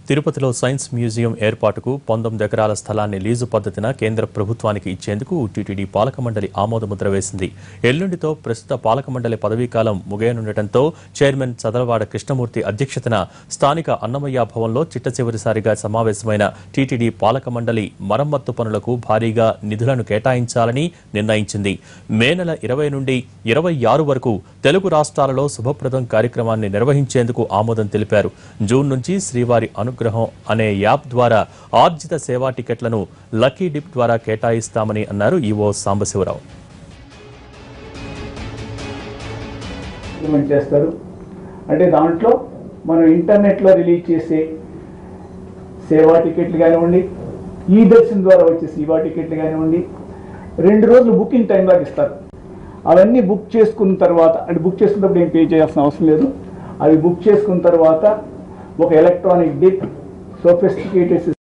తిరుపతిలో science museum ఏర్పాటుకు 19 ఎకరాల స్థలాన్ని లీజు పద్ధతిన కేంద్ర ప్రభుత్వానికి ఇచ్చేందుకు టీటీడీ పాలక మండలి ఆమోదముద్ర వేసింది. ఎల్లుండితో ప్రస్తుత పాలక మండలి పదవీకాలం ముగియనుండటంతో చైర్మన్ చదలవాడ కృష్ణమూర్తి అధ్యక్షతన స్థానిక అన్నమయ్య భవన్లో చిట్టచివరిసారిగా సమావేశమైన టీటీడీ పాలక మండలి మరమ్మత్తు పనులకు భారీగా నిధులను కేటాయించాలని నిర్ణయించింది. మే నెల 20 నుండి 26 వరకు తెలుగు రాష్ట్రాలలో శుభప్రదం కార్యక్రమాన్ని నిర్వహించేందుకు ఆమోదం తెలిపారు. జూన్ నుంచి శ్రీవారి అనుగ్రహం అనే యాప్ ద్వారా ఆర్జిత సేవా టికెట్లను లక్కీ డిప్ ద్వారా కేటాయిస్తామని అన్నారు ఈవో సాంబశివరావు. అంటే దాంట్లో మనం ఇంటర్నెట్లో రిలీజ్ చేసే సేవా టికెట్లు కానివ్వండి, ఈ దర్శన్ ద్వారా వచ్చే సేవా టికెట్లు కానివ్వండి, 2 రోజులు బుకింగ్ టైం దాకా ఇస్తారు. అవన్నీ బుక్ చేసుకున్న తర్వాత, అంటే బుక్ చేసుకున్నప్పుడు ఏం పే చేయాల్సిన అవసరం లేదు. అవి బుక్ చేసుకున్న తర్వాత ఒక ఎలక్ట్రానిక్ డిప్, సోఫిస్టికేటెడ్